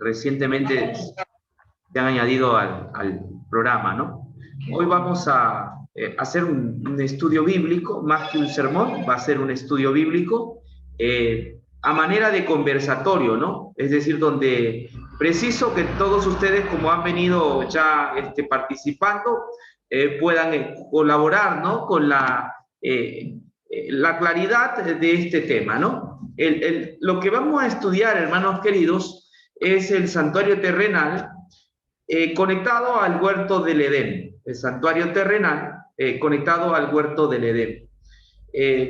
recientemente se han añadido al programa, ¿no? Hoy vamos a hacer un estudio bíblico, más que un sermón, va a ser un estudio bíblico a manera de conversatorio, ¿no? Es decir, donde preciso que todos ustedes, como han venido ya participando, puedan colaborar, ¿no? Con la claridad de este tema, ¿no? Lo que vamos a estudiar, hermanos queridos, es el santuario terrenal conectado al huerto del Edén, el santuario terrenal conectado al huerto del Edén.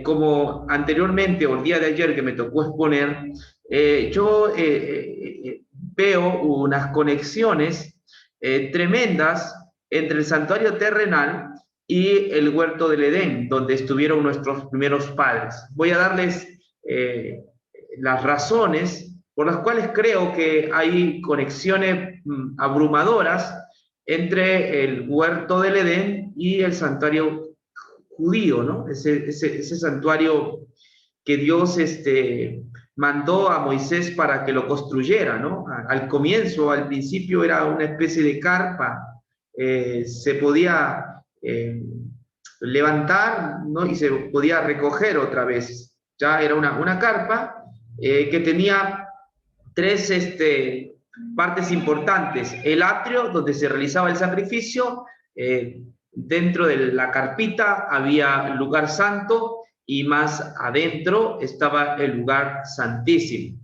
Como anteriormente o el día de ayer que me tocó exponer, yo veo unas conexiones tremendas entre el santuario terrenal y el huerto del Edén, donde estuvieron nuestros primeros padres. Voy a darles las razones por las cuales creo que hay conexiones abrumadoras entre el huerto del Edén y el santuario judío, ¿no? Ese santuario que Dios mandó a Moisés para que lo construyera, ¿no? Al comienzo, al principio era una especie de carpa, se podía levantar, ¿no? Y se podía recoger otra vez. Ya era una carpa que tenía tres partes importantes. El atrio, donde se realizaba el sacrificio, dentro de la carpita había el lugar santo y más adentro estaba el lugar santísimo.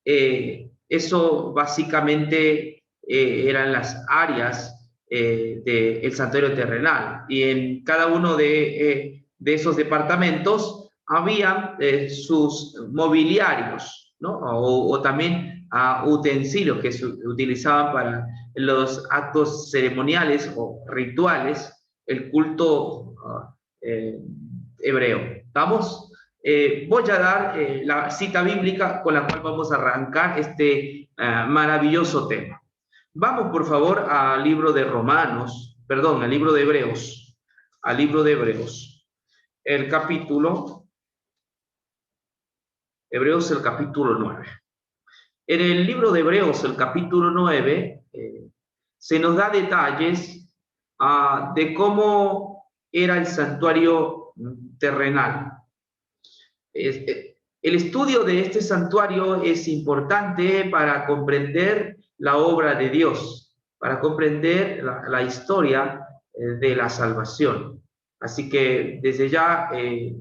Eso básicamente eran las áreas del santuario terrenal, y en cada uno de esos departamentos había sus mobiliarios, ¿no? O también utensilios que se utilizaban para los actos ceremoniales o rituales, el culto hebreo. ¿Estamos? Voy a dar la cita bíblica con la cual vamos a arrancar este maravilloso tema. Vamos, por favor, al libro de Romanos, perdón, al libro de Hebreos, el capítulo, Hebreos, el capítulo 9. En el libro de Hebreos, el capítulo 9, se nos da detalles de cómo era el santuario terrenal. El estudio de este santuario es importante para comprender la obra de Dios, para comprender la historia de la salvación. Así que desde ya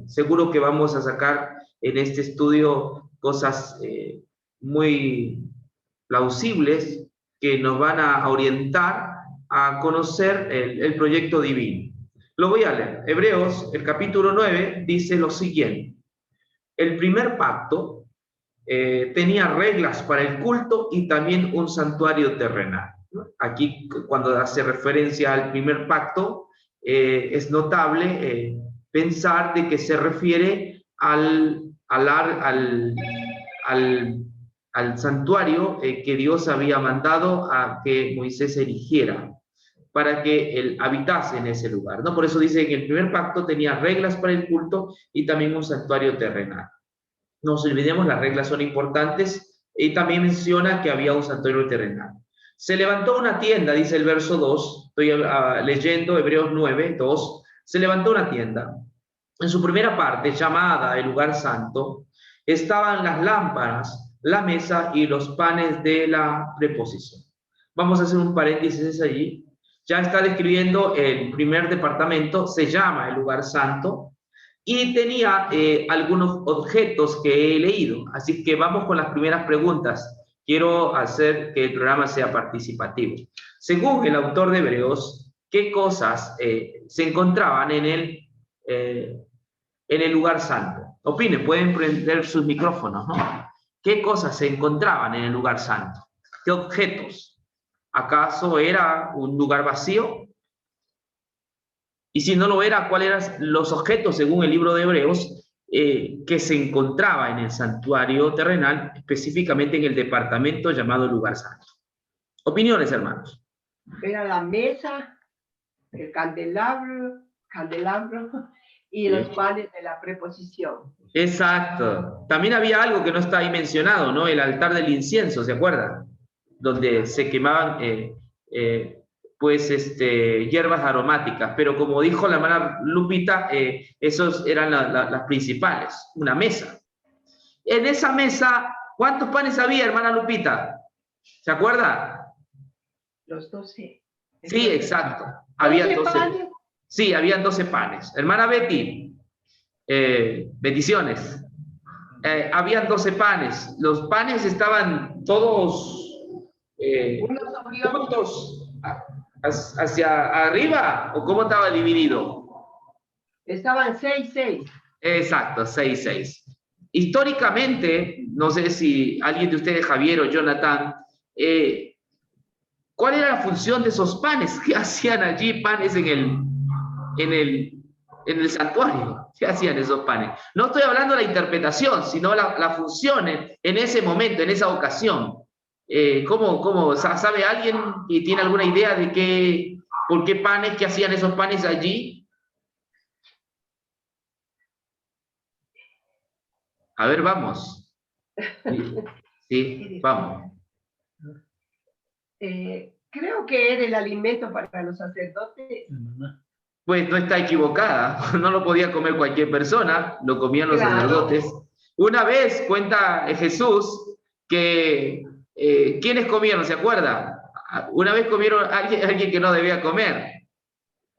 seguro que vamos a sacar en este estudio cosas muy plausibles que nos van a orientar a conocer el proyecto divino. Lo voy a leer. Hebreos, el capítulo 9, dice lo siguiente. El primer pacto tenía reglas para el culto y también un santuario terrenal. Aquí, cuando hace referencia al primer pacto, es notable pensar de que se refiere al santuario que Dios había mandado a que Moisés erigiera para que él habitase en ese lugar, ¿no? Por eso dice que el primer pacto tenía reglas para el culto y también un santuario terrenal. No nos olvidemos, las reglas son importantes, y también menciona que había un santuario terrenal. Se levantó una tienda, dice el verso 2, estoy leyendo Hebreos 9, 2, se levantó una tienda. En su primera parte, llamada el lugar santo, estaban las lámparas, la mesa y los panes de la preposición. Vamos a hacer un paréntesis allí. Ya está describiendo el primer departamento, se llama el lugar santo, y tenía algunos objetos que he leído. Así que vamos con las primeras preguntas. Quiero hacer que el programa sea participativo. Según el autor de Hebreos, ¿qué cosas se encontraban en el lugar santo? Opinen, pueden prender sus micrófonos, ¿no? ¿Qué cosas se encontraban en el lugar santo? ¿Qué objetos? ¿Acaso era un lugar vacío? Y si no lo era, ¿cuáles eran los objetos, según el libro de Hebreos, que se encontraba en el santuario terrenal, específicamente en el departamento llamado lugar santo? Opiniones, hermanos. Era la mesa, el candelabro y los panes de la preposición. Exacto. También había algo que no está ahí mencionado, ¿no? El altar del incienso, ¿se acuerdan? donde se quemaban pues hierbas aromáticas, pero como dijo la hermana Lupita, esos eran las principales, una mesa. En esa mesa, ¿cuántos panes había, hermana Lupita? ¿Se acuerda? Los 12. Sí, exacto. Había 12 panes. Sí, habían 12 panes. Hermana Betty, bendiciones. Habían 12 panes. Los panes estaban todos juntos hacia arriba, ¿o cómo estaba dividido? Estaban 6. Exacto, 6. Históricamente, no sé si alguien de ustedes, Javier o Jonathan, ¿cuál era la función de esos panes? ¿Qué hacían allí panes en el santuario? ¿Qué hacían esos panes? No estoy hablando de la interpretación, sino la función en ese momento, en esa ocasión. ¿Cómo sabe alguien y tiene alguna idea de por qué panes, qué hacían esos panes allí? A ver, vamos. Sí, vamos. Creo que era el alimento para los sacerdotes. Pues no está equivocada, no lo podía comer cualquier persona, lo comían los sacerdotes. Una vez cuenta Jesús que ¿quiénes comieron? ¿Se acuerda? Una vez comieron alguien que no debía comer.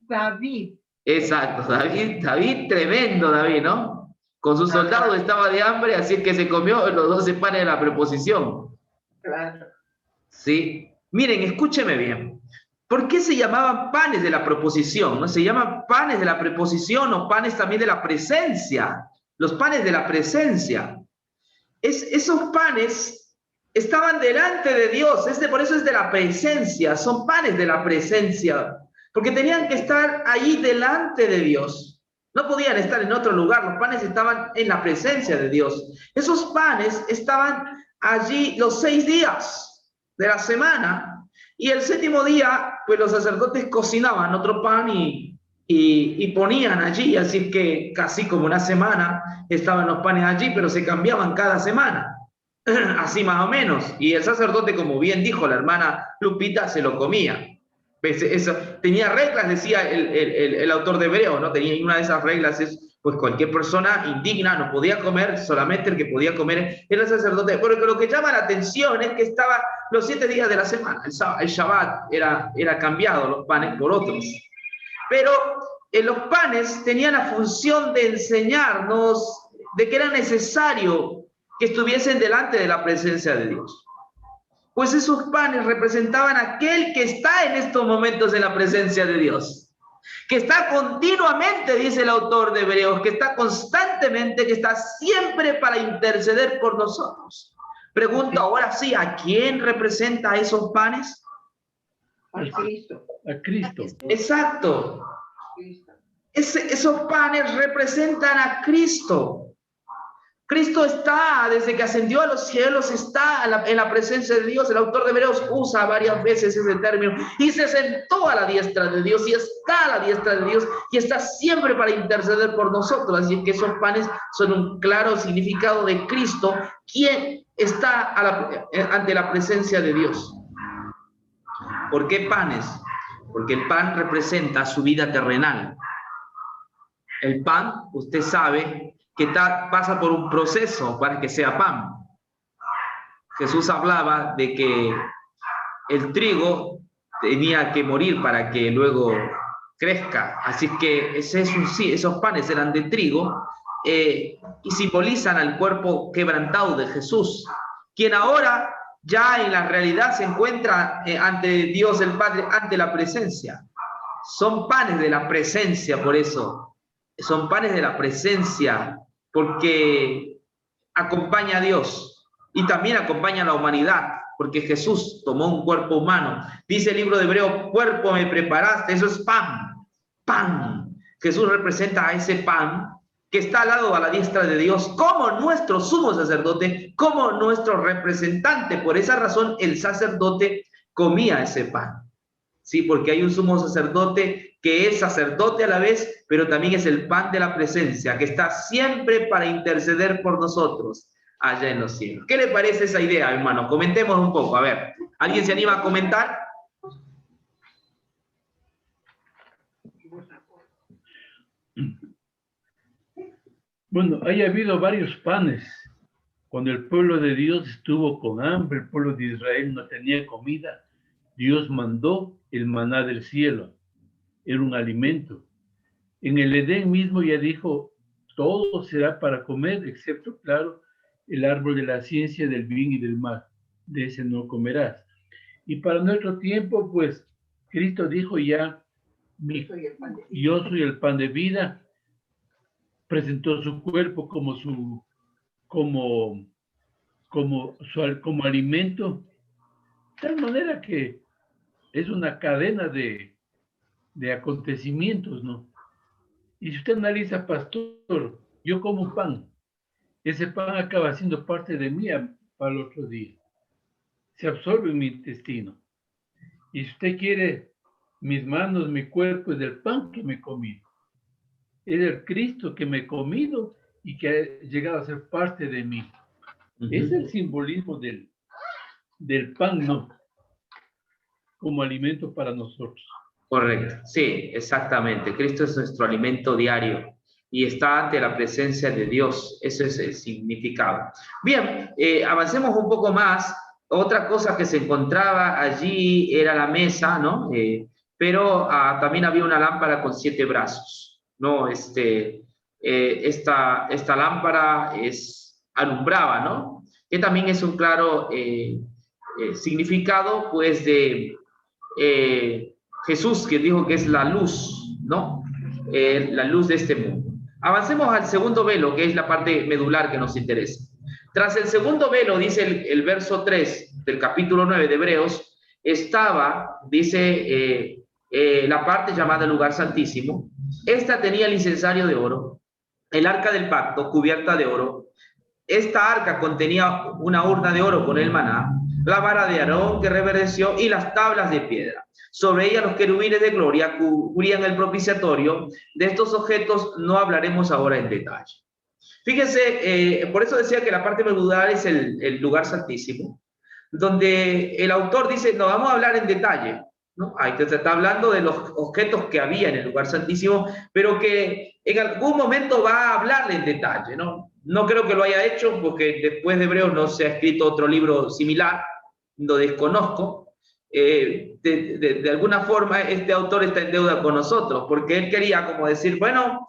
David. Exacto, David, tremendo David, ¿no? Con sus soldados estaba de hambre, así que se comió los 12 panes de la preposición. Claro. Sí. Miren, escúcheme bien. ¿Por qué se llamaban panes de la preposición? ¿No? Se llaman panes de la preposición o panes también de la presencia. Los panes de la presencia. Esos panes estaban delante de Dios. Por eso es de la presencia. Son panes de la presencia. Porque tenían que estar ahí delante de Dios. No podían estar en otro lugar. Los panes estaban en la presencia de Dios. Esos panes estaban allí los 6 días de la semana. Y el 7º día, pues los sacerdotes cocinaban otro pan y ponían allí. Así que casi como una semana estaban los panes allí, pero se cambiaban cada semana. Así más o menos. Y el sacerdote, como bien dijo la hermana Lupita, se lo comía. Eso, tenía reglas, decía el autor de Hebreos, ¿no? Tenía una de esas reglas, pues cualquier persona indigna no podía comer, solamente el que podía comer era el sacerdote. Pero lo que llama la atención es que estaba los 7 días de la semana, el Shabbat era cambiado los panes por otros. Pero los panes tenían la función de enseñarnos de que era necesario que estuviesen delante de la presencia de Dios. Pues esos panes representaban a aquel que está en estos momentos en la presencia de Dios, que está continuamente, dice el autor de Hebreos, que está constantemente, que está siempre para interceder por nosotros. Pregunto ahora sí, ¿a quién representa esos panes? A Cristo. A Cristo. Exacto. Esos panes representan a Cristo. Cristo está, desde que ascendió a los cielos, está en la presencia de Dios. El autor de Hebreos usa varias veces ese término. Y se sentó a la diestra de Dios, y está a la diestra de Dios, y está siempre para interceder por nosotros. Así que esos panes son un claro significado de Cristo, quien está ante la presencia de Dios. ¿Por qué panes? Porque el pan representa su vida terrenal. El pan, usted sabe, que pasa por un proceso para que sea pan. Jesús hablaba de que el trigo tenía que morir para que luego crezca. Así que esos panes eran de trigo y simbolizan al cuerpo quebrantado de Jesús, quien ahora ya en la realidad se encuentra ante Dios el Padre, ante la presencia. Son panes de la presencia, por eso. Son panes de la presencia, porque acompaña a Dios y también acompaña a la humanidad, porque Jesús tomó un cuerpo humano. Dice el libro de Hebreos, cuerpo me preparaste, eso es pan, pan. Jesús representa a ese pan que está al lado a la diestra de Dios como nuestro sumo sacerdote, como nuestro representante. Por esa razón el sacerdote comía ese pan. Sí, porque hay un sumo sacerdote que es sacerdote a la vez, pero también es el pan de la presencia, que está siempre para interceder por nosotros. allá en los cielos. ¿Qué le parece esa idea, hermano? Comentemos un poco, a ver. ¿Alguien se anima a comentar? Bueno, haya habido varios panes. Cuando el pueblo de Dios estuvo con hambre, el pueblo de Israel no tenía comida, Dios mandó el maná del cielo. Era un alimento. En el Edén mismo ya dijo, todo será para comer, excepto, claro, el árbol de la ciencia del bien y del mal. De ese no comerás. Y para nuestro tiempo, pues, Cristo dijo ya, yo soy el pan de vida. Presentó su cuerpo como alimento, de tal manera que es una cadena de acontecimientos, ¿no? Y si usted analiza, pastor, yo como pan, ese pan acaba siendo parte de mí para el otro día. Se absorbe en mi intestino. Y si usted quiere, mis manos, mi cuerpo es del pan que me he comido. Es el Cristo que me he comido y que ha llegado a ser parte de mí. Es el simbolismo del pan, ¿no? Como alimento para nosotros. Correcto, sí, exactamente. Cristo es nuestro alimento diario y está ante la presencia de Dios. Ese es el significado. Bien, avancemos un poco más. Otra cosa que se encontraba allí era la mesa, ¿no? Pero también había una lámpara con 7 brazos, ¿no? Esta lámpara alumbraba, ¿no? Que también es un claro significado, pues, de Jesús, que dijo que es la luz, ¿no? La luz de este mundo. Avancemos al segundo velo, que es la parte medular que nos interesa. Tras el segundo velo, dice el verso 3 del capítulo 9 de Hebreos, estaba, dice, la parte llamada lugar santísimo. Esta tenía el incensario de oro, el arca del pacto cubierta de oro. Esta arca contenía una urna de oro con el maná, la vara de Aarón que reverdeció y las tablas de piedra. Sobre ella los querubines de gloria cubrían el propiciatorio. De estos objetos no hablaremos ahora en detalle. Fíjense, por eso decía que la parte medular es el lugar santísimo, donde el autor dice, no vamos a hablar en detalle, ¿no? Ahí se está hablando de los objetos que había en el lugar santísimo, pero que en algún momento va a hablarle en detalle, ¿no? No creo que lo haya hecho, porque después de Hebreos no se ha escrito otro libro similar, lo desconozco. De alguna forma este autor está en deuda con nosotros, porque él quería como decir, bueno,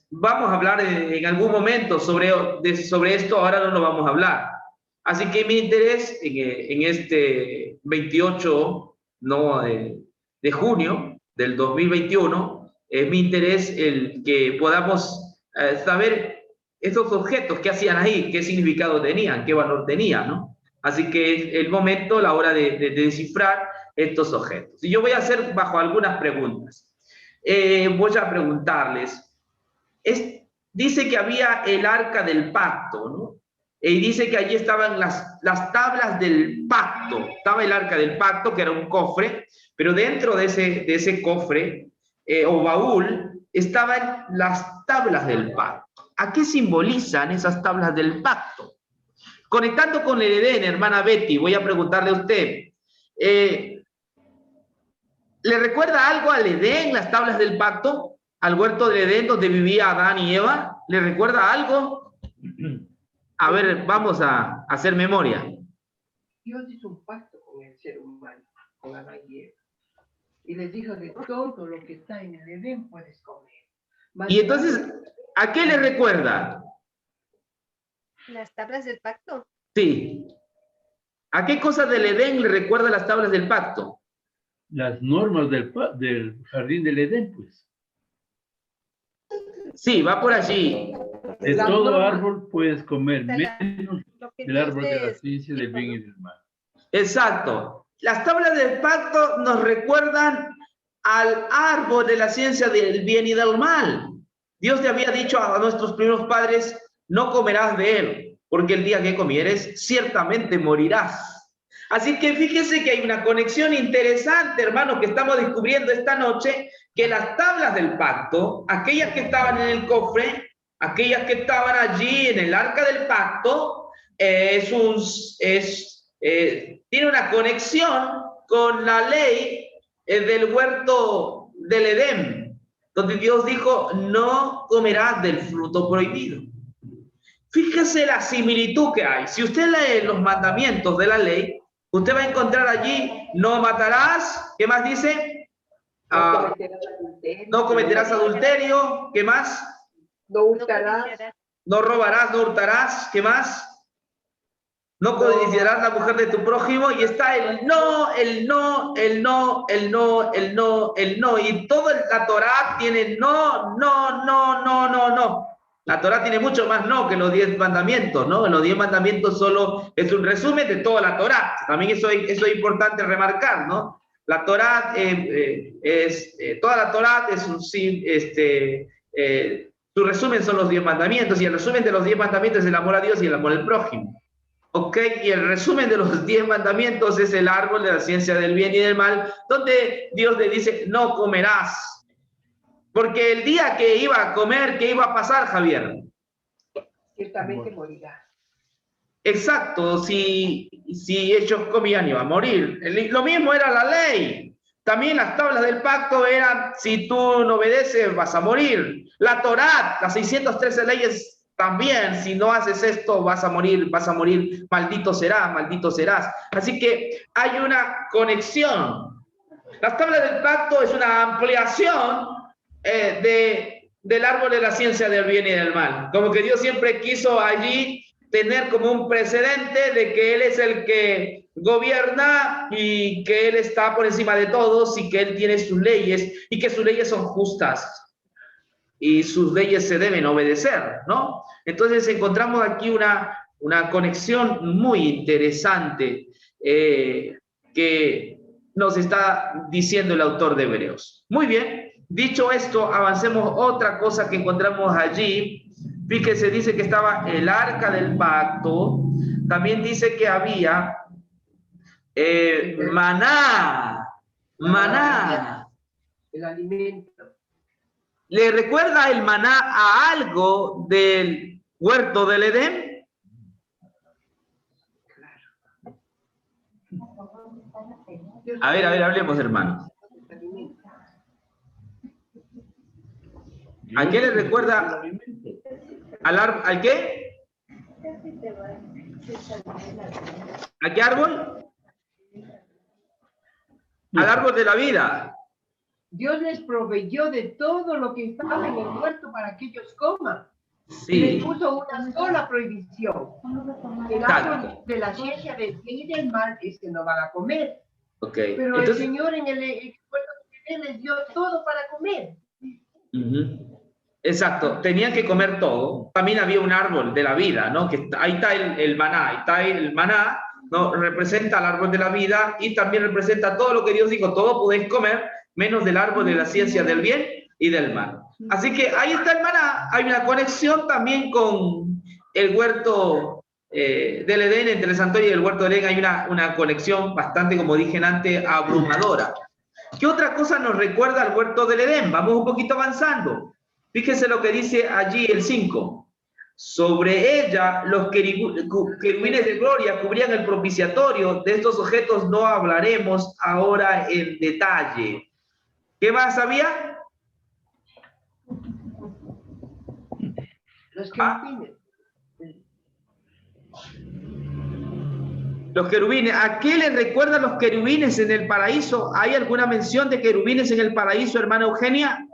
vamos a hablar en algún momento sobre esto, ahora no lo vamos a hablar. Así que mi interés en este 28, ¿no? de junio del 2021, mi interés el que podamos saber estos objetos, qué hacían ahí, qué significado tenían, qué valor tenían, ¿no? Así que es el momento, la hora de descifrar estos objetos. Y yo voy a hacer bajo algunas preguntas. Voy a preguntarles, dice que había el arca del pacto, ¿no? Y dice que allí estaban las tablas del pacto. Estaba el arca del pacto, que era un cofre, pero dentro de ese cofre o baúl estaban las tablas del pacto. ¿A qué simbolizan esas tablas del pacto? Conectando con el Edén, hermana Betty, voy a preguntarle a usted, ¿le recuerda algo al Edén, las tablas del pacto? ¿Al huerto del Edén donde vivía Adán y Eva? ¿Le recuerda algo? A ver, vamos a hacer memoria. Dios hizo un pacto con el ser humano, con Adán y Eva. Y les dijo de todo lo que está en el Edén puedes comer. Y entonces, ¿a qué le recuerda? Las tablas del pacto. Sí. ¿A qué cosas del Edén le recuerda las tablas del pacto? Las normas del jardín del Edén, pues. Sí, va por allí. De todo árbol puedes comer, menos del árbol de la es ciencia del bien y del mal. Exacto. Las tablas del pacto nos recuerdan al árbol de la ciencia del bien y del mal. Dios le había dicho a nuestros primeros padres, no comerás de él, porque el día que comieres, ciertamente morirás. Así que fíjese que hay una conexión interesante, hermanos, que estamos descubriendo esta noche, que las tablas del pacto, aquellas que estaban en el cofre, aquellas que estaban allí en el arca del pacto, tiene una conexión con la ley del huerto del Edén, donde Dios dijo, no comerás del fruto prohibido. Fíjese la similitud que hay. Si usted lee los mandamientos de la ley, usted va a encontrar allí, no matarás, ¿qué más dice? No cometerás adulterio, ¿qué más? No hurtarás. No robarás, no hurtarás, ¿qué más? No codiciarás la mujer de tu prójimo, y está el no, el no, el no, el no, el no, el no, y toda la Torá tiene no, no, no, no, no, no. La Torá tiene mucho más no que los 10 mandamientos, ¿no? Los 10 mandamientos solo es un resumen de toda la Torá. También eso es importante remarcar, ¿no? La Torá toda la Torá es un su resumen son los 10 mandamientos, y el resumen de los 10 mandamientos es el amor a Dios y el amor al prójimo. ¿Ok? Y el resumen de los 10 mandamientos es el árbol de la ciencia del bien y del mal, donde Dios le dice, no comerás. Porque el día que iba a comer, ¿qué iba a pasar, Javier? Ciertamente morirá. Exacto, si ellos comían iban a morir. Lo mismo era la ley. También las tablas del pacto eran, si tú no obedeces, vas a morir. La Torá, las 613 leyes también, si no haces esto, vas a morir, maldito serás, maldito serás. Así que hay una conexión. Las tablas del pacto es una ampliación del árbol de la ciencia del bien y del mal. Como que Dios siempre quiso allí tener como un precedente de que Él es el que gobierna y que Él está por encima de todos y que Él tiene sus leyes y que sus leyes son justas y sus leyes se deben obedecer, ¿no? Entonces encontramos aquí una conexión muy interesante que nos está diciendo el autor de Hebreos. Muy bien, dicho esto, avancemos otra cosa que encontramos allí. Fíjese, dice que estaba el arca del pacto, también dice que había maná, El alimento. ¿Le recuerda el maná a algo del huerto del Edén? A ver, hablemos, hermano. ¿A qué le recuerda? ¿Al qué? ¿A qué árbol? Al árbol de la vida. Dios les proveyó de todo lo que estaba en el huerto para que ellos coman. Sí. Y les puso una sola prohibición. El árbol de la ciencia del bien y del mal es que no van a comer. Okay. Pero entonces, el Señor en el huerto que les dio todo para comer. Exacto, tenían que comer todo. También había un árbol de la vida, ¿no? Que ahí está el maná, ahí está el maná, ¿no? Representa el árbol de la vida y también representa todo lo que Dios dijo, todo podéis comer, menos del árbol de la ciencia del bien y del mal. Así que ahí está el maná. Hay una conexión también con el huerto del Edén, entre el santuario y el huerto del Edén hay una conexión bastante, como dije antes, abrumadora. ¿Qué otra cosa nos recuerda al huerto del Edén? Vamos un poquito avanzando. Fíjense lo que dice allí el 5. Sobre ella los querubines de gloria cubrían el propiciatorio. De estos objetos no hablaremos ahora en detalle. ¿Qué más había? Los querubines. Los querubines. ¿A qué les recuerdan los querubines en el paraíso? ¿Hay alguna mención de querubines en el paraíso, hermana Eugenia?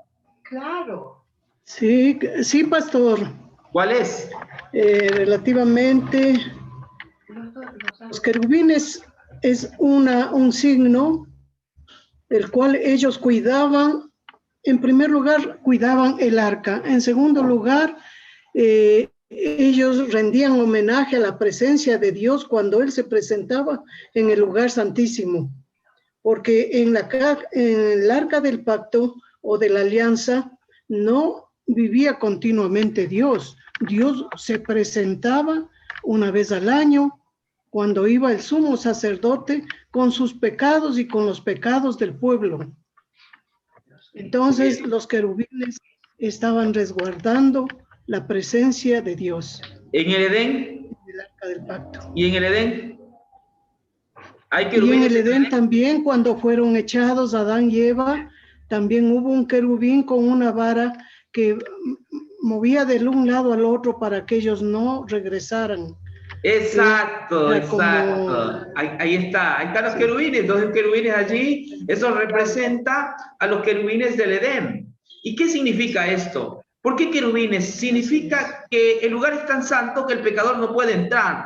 Claro. Sí, sí, pastor. ¿Cuál es? Relativamente, los querubines es un signo del cual ellos cuidaban. En primer lugar, cuidaban el arca. En segundo lugar, ellos rendían homenaje a la presencia de Dios cuando Él se presentaba en el lugar santísimo. Porque en el arca del pacto o de la alianza no vivía continuamente Dios. Dios se presentaba una vez al año cuando iba el sumo sacerdote con sus pecados y con los pecados del pueblo. Entonces los querubines estaban resguardando la presencia de Dios. En el Edén. El arca del pacto. ¿Y en el Edén? ¿Hay Y en querubines el Edén también, cuando fueron echados Adán y Eva, también hubo un querubín con una vara que movía de un lado al otro para que ellos no regresaran. Exacto, Era como- exacto. Ahí están los querubines, dos querubines allí. Eso representa a los querubines del Edén. ¿Y qué significa esto? ¿Por qué querubines? Significa que el lugar es tan santo que el pecador no puede entrar.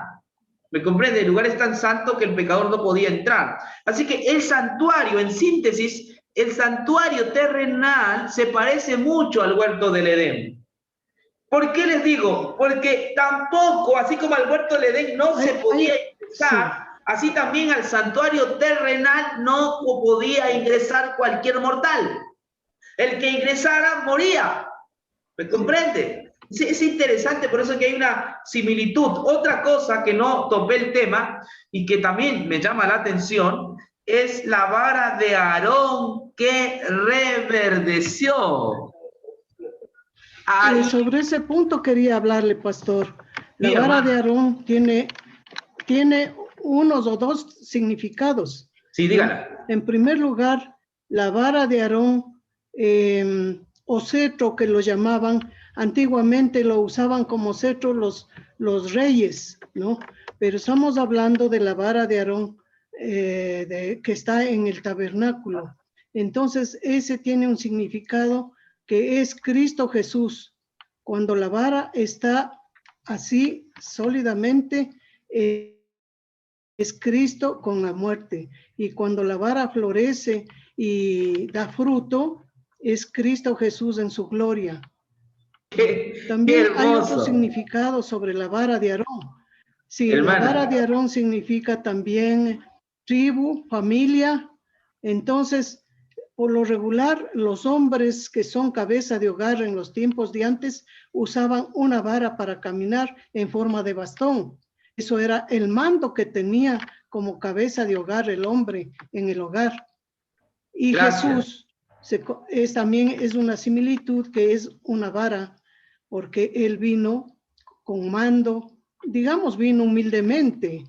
¿Me comprende? El lugar es tan santo que el pecador no podía entrar. Así que el santuario, en síntesis, el santuario terrenal se parece mucho al huerto del Edén. ¿Por qué les digo? Porque tampoco, así como al huerto del Edén no se podía ingresar, sí. así también al santuario terrenal no podía ingresar cualquier mortal. El que ingresara moría. ¿Me comprende? Es interesante, por eso que hay una similitud. Otra cosa que no topé el tema y que también me llama la atención es la vara de Aarón que reverdeció. Sobre ese punto quería hablarle, pastor. La Mira, vara hermano. de Aarón tiene unos o dos significados. Sí, dígala. En primer lugar, la vara de Aarón, o cetro que lo llamaban, antiguamente lo usaban como cetro los reyes, ¿no? Pero estamos hablando de la vara de Aarón que está en el tabernáculo. Entonces, ese tiene un significado que es Cristo Jesús. Cuando la vara está así sólidamente, es Cristo con la muerte. Y cuando la vara florece y da fruto, es Cristo Jesús en su gloria. También hay otro significado sobre la vara de Aarón. Sí, hermana. La vara de Aarón significa también tribu, familia. Entonces, por lo regular, los hombres que son cabeza de hogar en los tiempos de antes usaban una vara para caminar en forma de bastón. Eso era el mando que tenía como cabeza de hogar el hombre en el hogar. Y Gracias. Jesús también es una similitud que es una vara, porque él vino con mando, digamos, vino humildemente,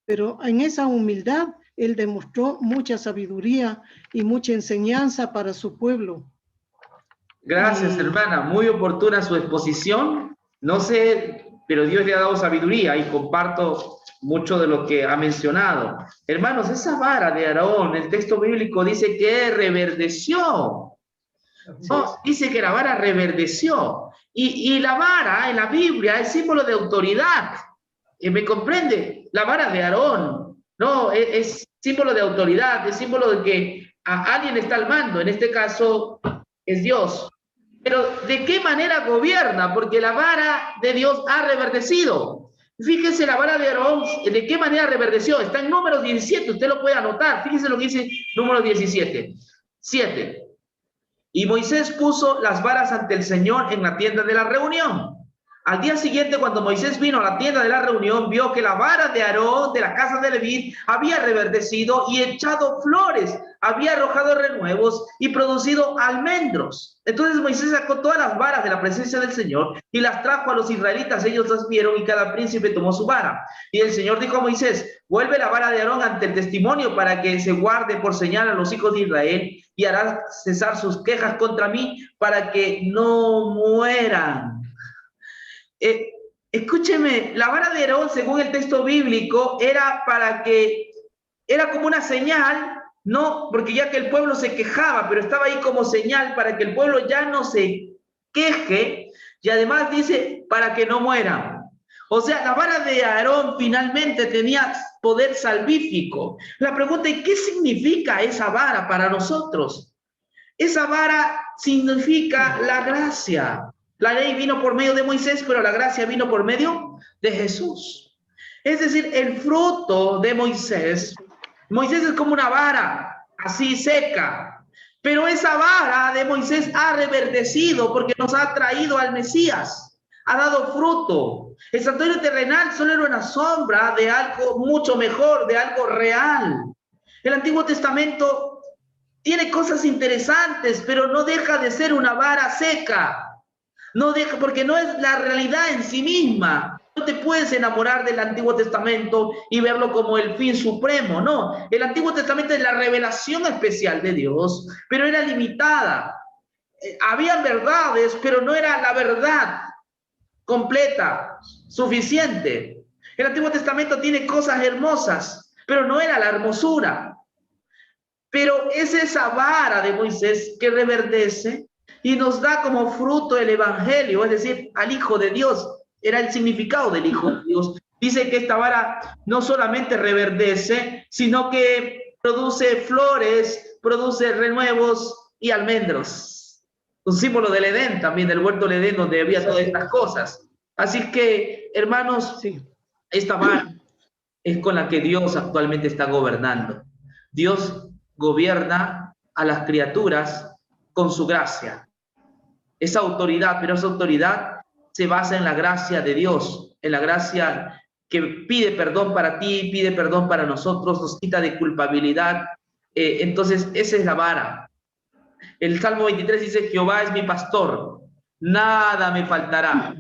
pero en esa humildad él demostró mucha sabiduría y mucha enseñanza para su pueblo. Gracias, hermana. Muy oportuna su exposición. No sé, pero Dios le ha dado sabiduría y comparto mucho de lo que ha mencionado. Hermanos, esa vara de Aarón, el texto bíblico dice que reverdeció. No, dice que la vara reverdeció. Y la vara en la Biblia es símbolo de autoridad. ¿Me comprende? La vara de Aarón, no, es símbolo de autoridad, es símbolo de que alguien está al mando, en este caso es Dios. Pero ¿de qué manera gobierna? Porque la vara de Dios ha reverdecido. Fíjese la vara de Aarón, ¿de qué manera reverdeció? Está en Números 17, usted lo puede anotar. Fíjese lo que dice Números 17. 7. Y Moisés puso las varas ante el Señor en la tienda de la reunión. Al día siguiente, cuando Moisés vino a la tienda de la reunión, vio que la vara de Aarón de la casa de Leví había reverdecido y echado flores, había arrojado renuevos y producido almendros. Entonces Moisés sacó todas las varas de la presencia del Señor y las trajo a los israelitas. Ellos las vieron y cada príncipe tomó su vara. Y el Señor dijo a Moisés: vuelve la vara de Aarón ante el testimonio para que se guarde por señal a los hijos de Israel, y hará cesar sus quejas contra mí para que no mueran. Escúcheme, la vara de Aarón, según el texto bíblico, era como una señal, no, porque ya que el pueblo se quejaba, pero estaba ahí como señal para que el pueblo ya no se queje, y además dice, para que no mueran. O sea, la vara de Aarón finalmente tenía poder salvífico. La pregunta es, ¿qué significa esa vara para nosotros? Esa vara significa la gracia. La ley vino por medio de Moisés, pero la gracia vino por medio de Jesús. Es decir, el fruto de Moisés es como una vara, así seca, pero esa vara de Moisés ha reverdecido porque nos ha traído al Mesías, ha dado fruto. El santuario terrenal solo era una sombra de algo mucho mejor, de algo real. El Antiguo Testamento tiene cosas interesantes, pero no deja de ser una vara seca. No deja, porque no es la realidad en sí misma. No te puedes enamorar del Antiguo Testamento y verlo como el fin supremo, no. El Antiguo Testamento es la revelación especial de Dios, pero era limitada. Habían verdades, pero no era la verdad completa, suficiente. El Antiguo Testamento tiene cosas hermosas, pero no era la hermosura. Pero es esa vara de Moisés que reverdece y nos da como fruto el Evangelio, es decir, al Hijo de Dios. Era el significado del Hijo de Dios. Dice que esta vara no solamente reverdece, sino que produce flores, produce renuevos y almendros. Un símbolo del Edén también, del huerto del Edén, donde había todas estas cosas. Así que, hermanos, Sí. esta vara es con la que Dios actualmente está gobernando. Dios gobierna a las criaturas con su gracia. Esa autoridad, pero esa autoridad se basa en la gracia de Dios, en la gracia que pide perdón para ti, pide perdón para nosotros, nos quita de culpabilidad. Entonces, esa es la vara. El Salmo 23 dice, Jehová es mi pastor, nada me faltará.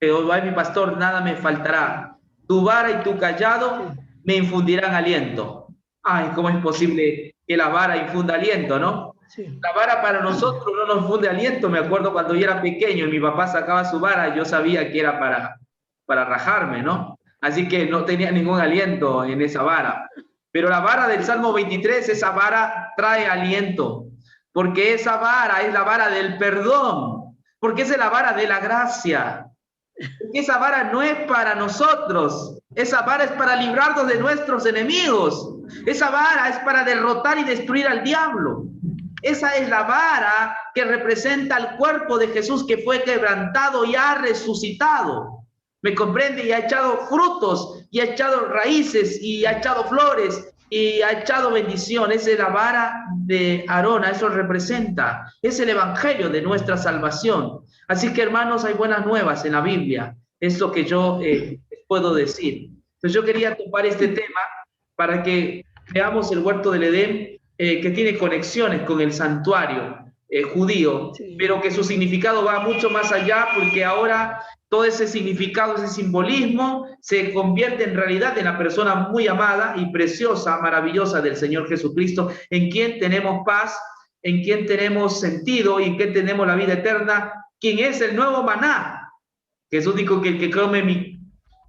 Jehová es mi pastor, nada me faltará. Tu vara y tu callado me infundirán aliento. Ay, ¿cómo es posible que la vara infunda aliento, no? Sí. La vara para nosotros no nos funde aliento. Me acuerdo cuando yo era pequeño y mi papá sacaba su vara, yo sabía que era para rajarme, ¿no? Así que no tenía ningún aliento en esa vara. Pero la vara del Salmo 23, esa vara trae aliento, porque esa vara es la vara del perdón, porque es la vara de la gracia. Porque esa vara no es para nosotros, esa vara es para librarnos de nuestros enemigos, esa vara es para derrotar y destruir al diablo. Esa es la vara que representa el cuerpo de Jesús que fue quebrantado y ha resucitado. ¿Me comprende? Y ha echado frutos, y ha echado raíces, y ha echado flores, y ha echado bendición. Esa es la vara de Aarón, eso representa. Es el evangelio de nuestra salvación. Así que, hermanos, hay buenas nuevas en la Biblia. Es lo que yo puedo decir. Entonces, yo quería topar este tema para que veamos el huerto del Edén, que tiene conexiones con el santuario judío, Sí. pero que su significado va mucho más allá, porque ahora todo ese significado, ese simbolismo, se convierte en realidad en la persona muy amada y preciosa, maravillosa del Señor Jesucristo, en quien tenemos paz, en quien tenemos sentido y en quien tenemos la vida eterna, quien es el nuevo maná. Jesús dijo que el que come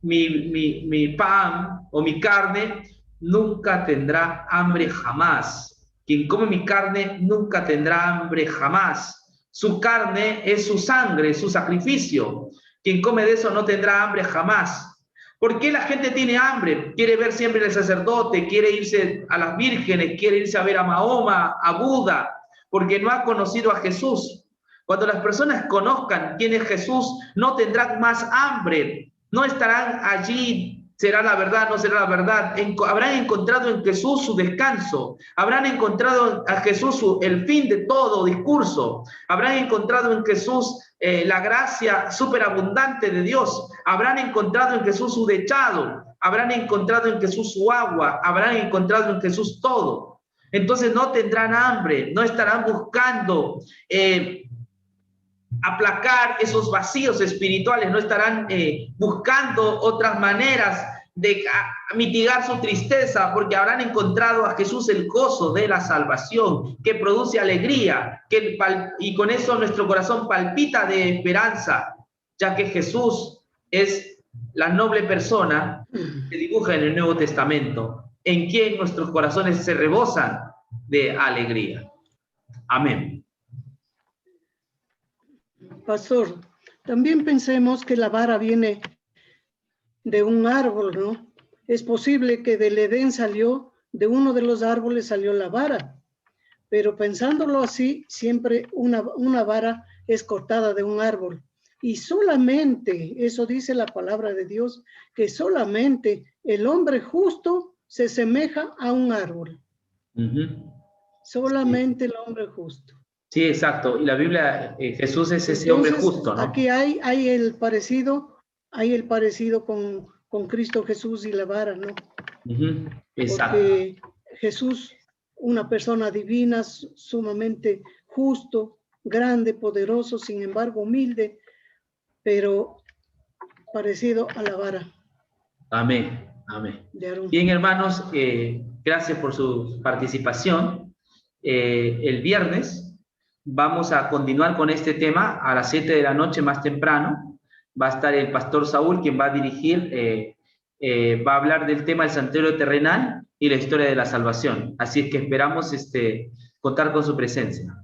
mi pan o mi carne nunca tendrá hambre jamás. Quien come mi carne nunca tendrá hambre jamás. Su carne es su sangre, su sacrificio. Quien come de eso no tendrá hambre jamás. ¿Por qué la gente tiene hambre? Quiere ver siempre al sacerdote, quiere irse a las vírgenes, quiere irse a ver a Mahoma, a Buda, porque no ha conocido a Jesús. Cuando las personas conozcan quién es Jesús, no tendrán más hambre, no estarán allí. ¿Será la verdad? ¿No será la verdad? Habrán encontrado en Jesús su descanso. Habrán encontrado a Jesús el fin de todo discurso. Habrán encontrado en Jesús la gracia superabundante de Dios. Habrán encontrado en Jesús su dechado. Habrán encontrado en Jesús su agua. Habrán encontrado en Jesús todo. Entonces no tendrán hambre. No estarán buscando aplacar esos vacíos espirituales, no estarán buscando otras maneras de mitigar su tristeza, porque habrán encontrado a Jesús el gozo de la salvación, que produce alegría, y con eso nuestro corazón palpita de esperanza, ya que Jesús es la noble persona que dibuja en el Nuevo Testamento, en quien nuestros corazones se rebosan de alegría. Amén. Pastor, también pensemos que la vara viene de un árbol, ¿no? Es posible que del Edén salió, de uno de los árboles salió la vara, pero pensándolo así, siempre una vara es cortada de un árbol. Y solamente, eso dice la palabra de Dios, que solamente el hombre justo se semeja a un árbol. Solamente el hombre justo. Sí, exacto. Y la Biblia, Jesús es ese hombre justo, ¿no? Aquí hay el parecido con Cristo Jesús y la vara, ¿no? Exacto. Porque Jesús, una persona divina, sumamente justo, grande, poderoso, sin embargo humilde, pero parecido a la vara Amén, amén. de Aarón. Bien, hermanos, gracias por su participación. El viernes vamos a continuar con este tema a las 7 de la noche más temprano. Va a estar el pastor Saúl, quien va a dirigir, va a hablar del tema del santuario terrenal y la historia de la salvación. Así es que esperamos contar con su presencia.